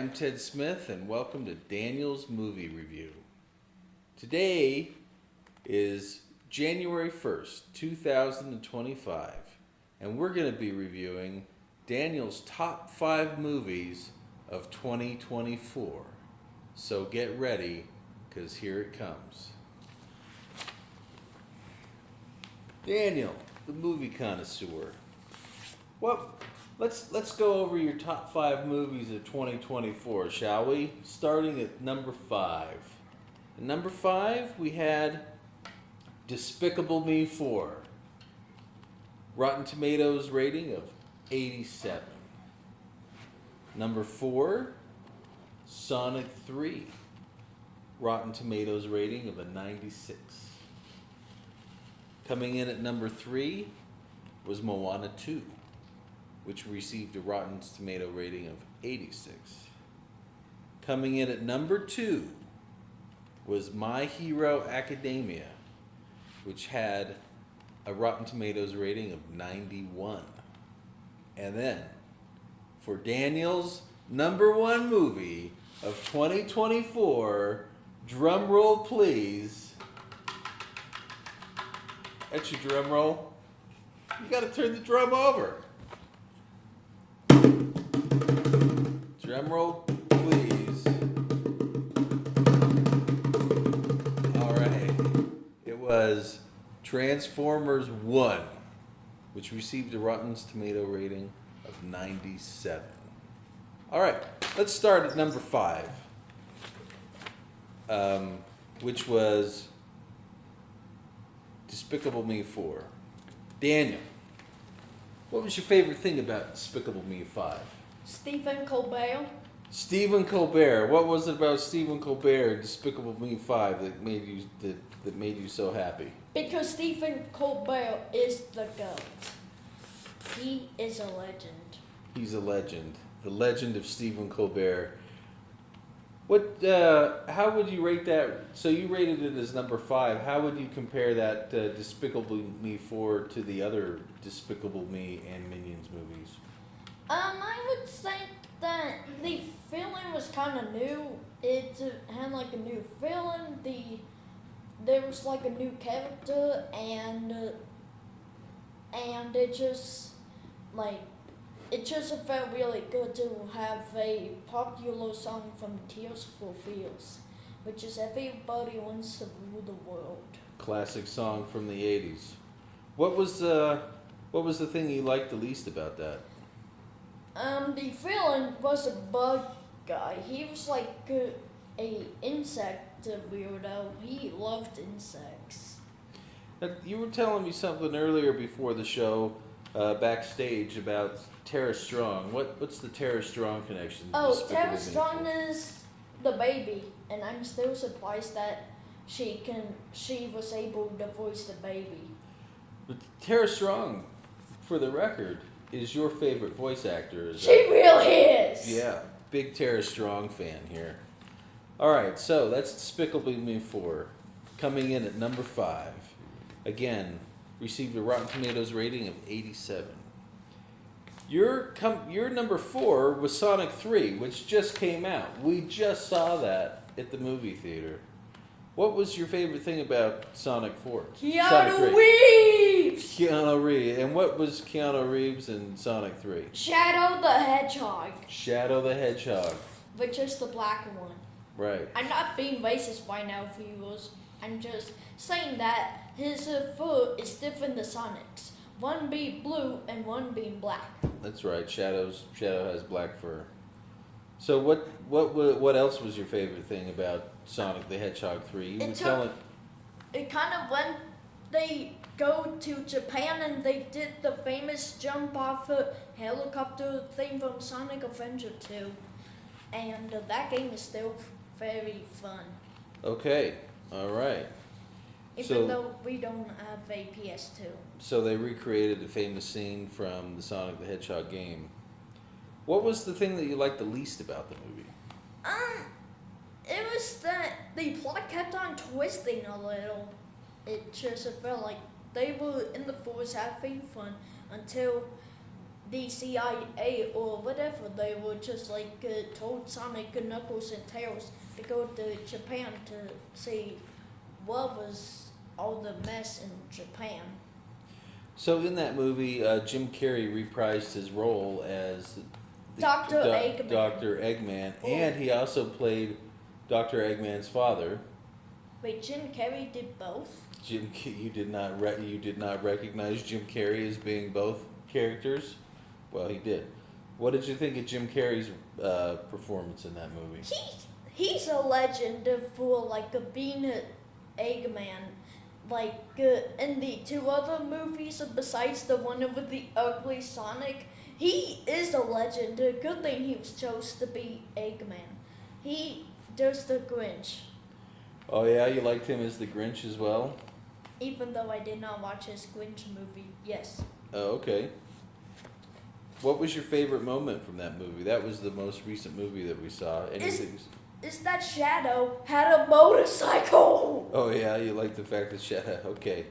I'm Ted Smith, and welcome to Daniel's Movie Review. Today is January 1st, 2025, and we're going to be reviewing Daniel's top 5 movies of 2024. So get ready, because here it comes. Daniel, the movie connoisseur. Let's go over your top 5 movies of 2024, shall we? Starting at number 5. At number 5, we had Despicable Me 4. Rotten Tomatoes rating of 87. Number 4, Sonic 3. Rotten Tomatoes rating of a 96. Coming in at number 3 was Moana 2, which received a Rotten Tomato rating of 86. Coming in at number 2 was My Hero Academia, which had a Rotten Tomatoes rating of 91. And then, for Daniel's number 1 movie of 2024, drum roll please. That's your drum roll. You gotta turn the drum over. Drum roll, please. Alright. It was Transformers 1, which received a Rotten Tomato rating of 97. Alright, let's start at number 5, which was Despicable Me 4. Daniel, what was your favorite thing about Despicable Me 5? Stephen Colbert. Stephen Colbert. What was it about Stephen Colbert in Despicable Me 5 that made you so happy? Because Stephen Colbert is the GOAT. He is a legend. He's a legend. The legend of Stephen Colbert. How would you rate that? So you rated it as number 5. How would you compare that Despicable Me 4 to the other Despicable Me and Minions movies? I would say that the feeling was kind of new. It had like a new feeling. There was like a new character, and it just felt really good to have a popular song from Tears for Fears, which is Everybody Wants to Rule the World. Classic song from the 80s. What was the thing you liked the least about that? The villain was a bug guy. He was like a insect weirdo. He loved insects. You were telling me something earlier before the show, backstage, about Tara Strong. What's the Tara Strong connection? Tara Strong is the baby, and I'm still surprised that she was able to voice the baby. But Tara Strong, for the record, is your favorite voice actor. She really is. Yeah, big Tara Strong fan here. All right, so that's Despicable Me 4, coming in at number 5. Again, received a Rotten Tomatoes rating of 87. Your number 4 was Sonic 3, which just came out. We just saw that at the movie theater. What was your favorite thing about Sonic 4? Keanu Reeves! Keanu Reeves. And what was Keanu Reeves in Sonic 3? Shadow the Hedgehog. Shadow the Hedgehog. Which is the black one. Right. I'm not being racist right now, viewers. I'm just saying that his fur is different than Sonic's. One being blue and one being black. That's right. Shadow has black fur. So what else was your favorite thing about Sonic the Hedgehog 3? It kind of when they go to Japan and they did the famous jump off a helicopter thing from Sonic Adventure 2. And that game is still very fun. Okay. All right. Even though we don't have a PS2. So they recreated the famous scene from the Sonic the Hedgehog game. What was the thing that you liked the least about the movie? It was that the plot kept on twisting a little. It just felt like they were in the forest having fun until the CIA or whatever, they were just like told Sonic, Knuckles, and Tails to go to Japan to see what was all the mess in Japan. So in that movie, Jim Carrey reprised his role as Dr. Eggman. Dr. Eggman, and he also played Dr. Eggman's father. Wait, Jim Carrey did both? You did not recognize Jim Carrey as being both characters? Well, he did. What did you think of Jim Carrey's performance in that movie? He's a legend for like being an Eggman. Like in the two other movies besides the one with the ugly Sonic, he is a legend. A good thing he was chose to be Eggman. He does the Grinch. Oh yeah, you liked him as the Grinch as well? Even though I did not watch his Grinch movie, yes. Oh, okay. What was your favorite moment from that movie? That was the most recent movie that we saw. Anything? Is that Shadow had a motorcycle? Oh yeah, you like the fact that Shadow. Okay.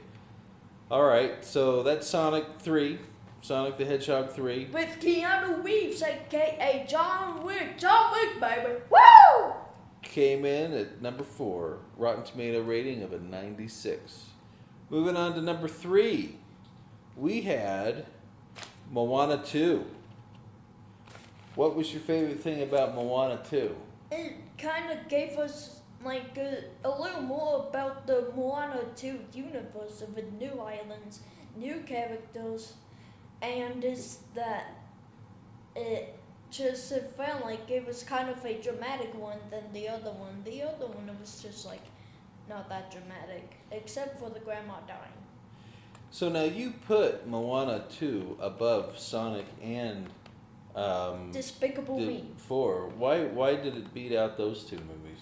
All right. So that's Sonic 3, Sonic the Hedgehog 3. With Keanu Reeves, aka John Wick, baby. Woo! Came in at number 4, Rotten Tomato rating of a 96. Moving on to number 3, we had Moana 2. What was your favorite thing about Moana 2? It kind of gave us like a little more about the Moana 2 universe with new islands, new characters, and is that it felt like it was kind of a dramatic one than the other one. The other one was just like not that dramatic, except for the grandma dying. So now you put Moana 2 above Sonic and Despicable Me. 4. Why did it beat out those two movies?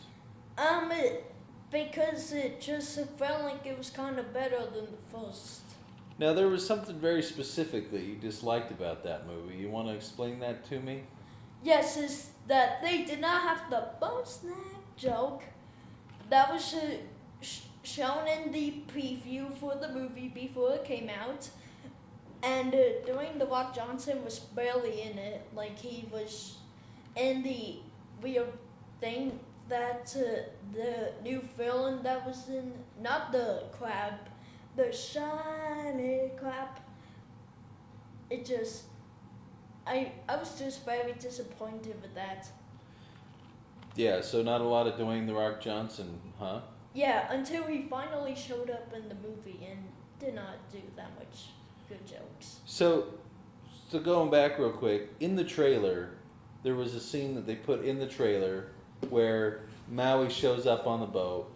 Because it just felt like it was kind of better than the first. Now there was something very specific that you disliked about that movie. You want to explain that to me? Yes, is that they did not have the bone snack joke that was shown in the preview for the movie before it came out. And Dwayne The Rock Johnson was barely in it. Like, he was in the weird thing that the new villain that was in, not the crab, the shiny crab. It just, I was just very disappointed with that. Yeah, so not a lot of Dwayne The Rock Johnson, huh? Yeah, until he finally showed up in the movie and did not do that much good jokes. So going back real quick, in the trailer, there was a scene that they put in the trailer where Maui shows up on the boat.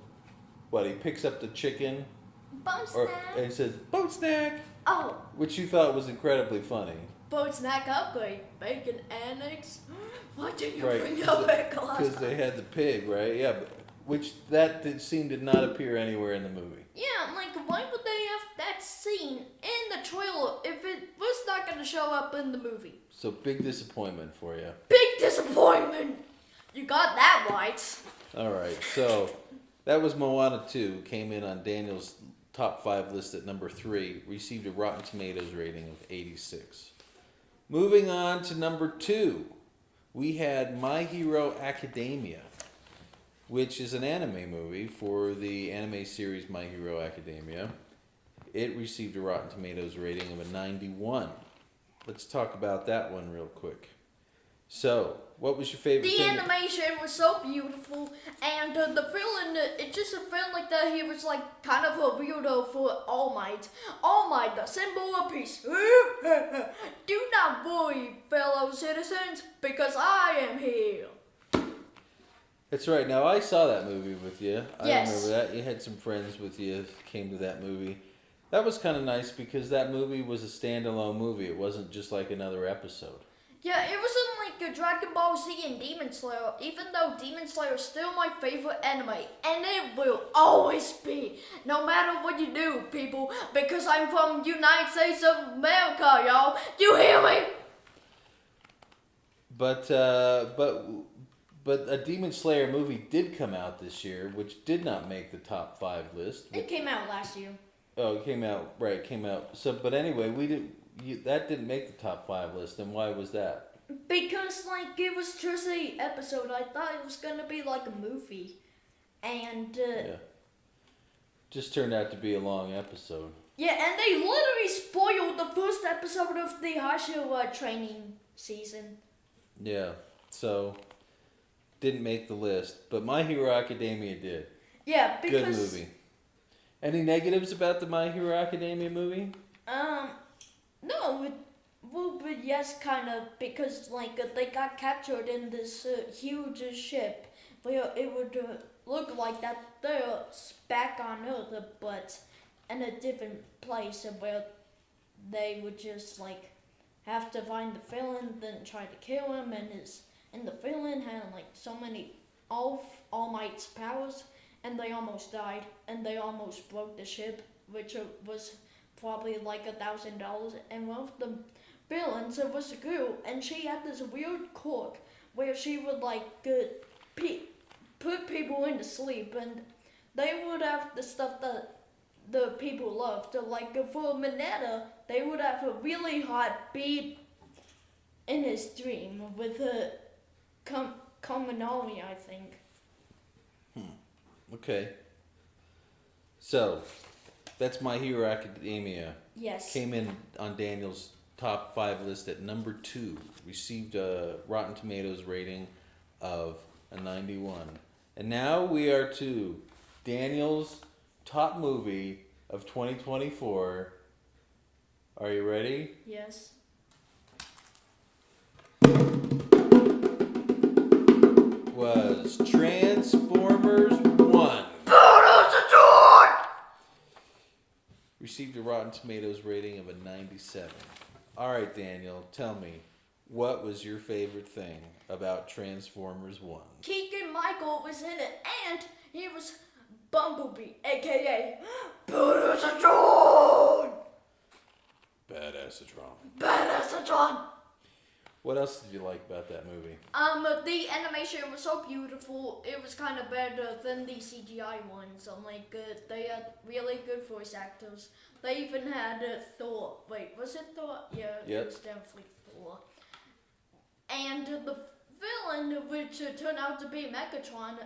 He picks up the chicken. Bone snack. And says, "Boat snack!" Oh. Which you thought was incredibly funny. Bone snack upgrade. Bacon annex. Why didn't you Right, bring your bacon last because they had the pig, right? Yeah, which scene did not appear anywhere in the movie. Yeah, I'm like, why would they have that scene in the trailer if it was not going to show up in the movie? So big disappointment for you. Big disappointment! You got that right. All right, so that was Moana 2. Came in on Daniel's top 5 list at number 3. Received a Rotten Tomatoes rating of 86. Moving on to number 2, we had My Hero Academia, which is an anime movie for the anime series My Hero Academia. It received a Rotten Tomatoes rating of a 91. Let's talk about that one real quick. So, what was your favorite The thing? animation was so beautiful, and the villain, it just felt like that he was like kind of a weirdo for All Might. All Might, the symbol of peace. Do not worry, fellow citizens, because I am here. That's right. Now, I saw that movie with you. I Yes. remember that. You had some friends with you came to that movie. That was kind of nice because that movie was a standalone movie. It wasn't just like another episode. Yeah, it wasn't like a Dragon Ball Z and Demon Slayer, even though Demon Slayer is still my favorite anime, and it will always be, no matter what you do, people, because I'm from United States of America, y'all. You hear me? But a Demon Slayer movie did come out this year, which did not make the top 5 list. It came out last year. Oh, it came out, right, it came out. So, but anyway, That didn't make the top 5 list, and why was that? Because, like, it was just a episode. I thought it was gonna be like a movie. And, Yeah. Just turned out to be a long episode. yeah, and they literally spoiled the first episode of the Hasho training season. Yeah, so didn't make the list, but My Hero Academia did. Yeah, because... Good movie. Any negatives about the My Hero Academia movie? No, but yes, kind of, because, like, they got captured in this huge ship where it would look like that they're back on Earth, but in a different place where they would just, like, have to find the villain, then try to kill him, and the villain had, like, so many All Might's powers, and they almost died, and they almost broke the ship, which was probably like $1,000, and one of the villains was a girl, and she had this weird quirk where she would, like, put people into sleep, and they would have the stuff that the people loved. Like, for Mineta, they would have a really hot beat in his dream with a Kominami, I think. Okay. So, that's My Hero Academia. Yes. Came in on Daniel's top 5 list at number 2. Received a Rotten Tomatoes rating of a 91. And now we are to Daniel's top movie of 2024. Are you ready? Yes. Was Transformers 1. Received a Rotten Tomatoes rating of a 97. Alright, Daniel, tell me, what was your favorite thing about Transformers 1? Keegan-Michael was in it, and he was Bumblebee, aka Badassatron! Badassatron! What else did you like about that movie? The animation was so beautiful. It was kind of better than the CGI ones. Like, they had really good voice actors. They even had Thor. Wait, was it Thor? Yeah, Yep. It was definitely Thor. And the villain, which turned out to be Megatron.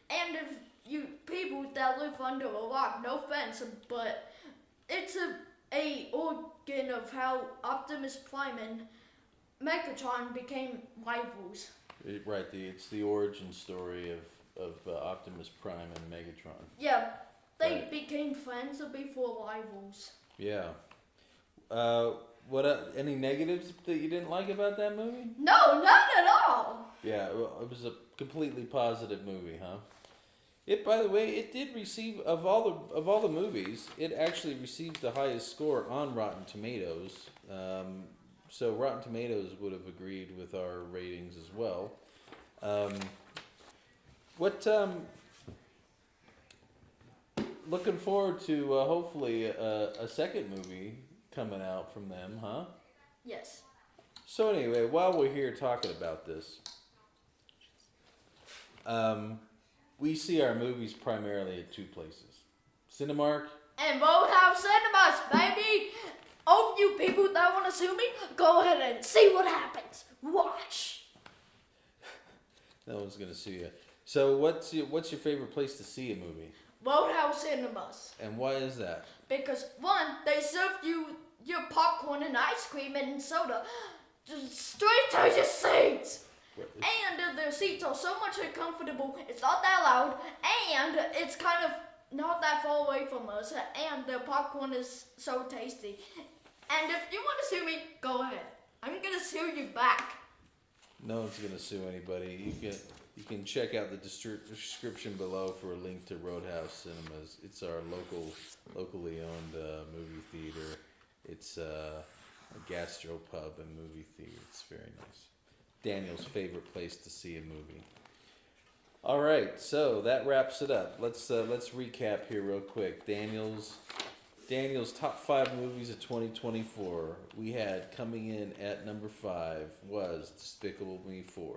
And if you people that live under a rock, no offense, but it's a organ of how Optimus Prime and Megatron became rivals. Right, it's the origin story of Optimus Prime and Megatron. Yeah, they Right. became friends before rivals. Yeah. Any negatives that you didn't like about that movie? No, not at all. Yeah, well, it was a completely positive movie, huh? It, by the way, it did receive of all the movies, it actually received the highest score on Rotten Tomatoes. So Rotten Tomatoes would have agreed with our ratings as well. Looking forward to hopefully a second movie coming out from them, huh? Yes. So anyway, while we're here talking about this, we see our movies primarily at 2 places: Cinemark. And Roadhouse Cinemas, baby. All of you people that want to sue me, go ahead and see what happens. Watch. No one's gonna sue you. So what's your favorite place to see a movie? Roadhouse Cinemas. And why is that? Because, one, they served you your popcorn and ice cream and soda just straight to your seats. And their seats are so much comfortable, it's not that loud, and it's kind of not that far away from us, and their popcorn is so tasty. And if you want to sue me, go ahead. I'm going to sue you back. No one's gonna sue anybody. You can check out the description below for a link to Roadhouse Cinemas. It's our locally owned movie theater. It's a gastropub and movie theater. It's very nice. Daniel's favorite place to see a movie. All right, so that wraps it up. Let's recap here real quick. Daniel's top 5 movies of 2024. We had coming in at number 5 was Despicable Me 4.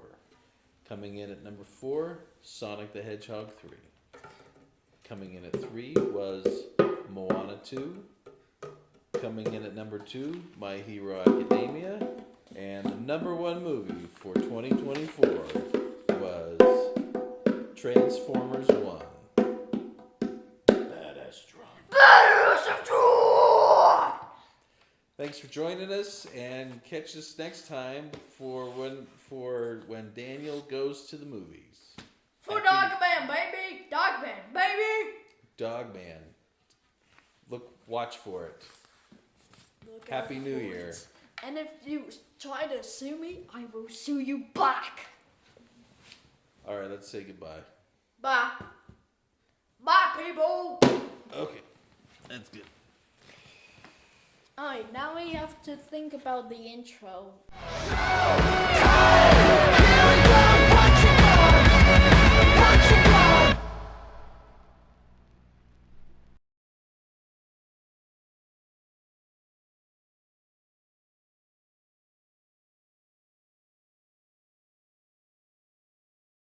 Coming in at number 4, Sonic the Hedgehog 3. Coming in at 3 was Moana 2. Coming in at number 2, My Hero Academia. And the number 1 movie for 2024 was Transformers 1. Badass drunk. Thanks for joining us, and catch us next time for when Daniel goes to the movies. For Dogman, baby! Dogman, baby! Dogman. Watch for it. Look Happy out New for Year. it. And if you try to sue me, I will sue you back. All right, let's say goodbye. Bye. Bye, people. Okay, that's good. Alright, now we have to think about the intro.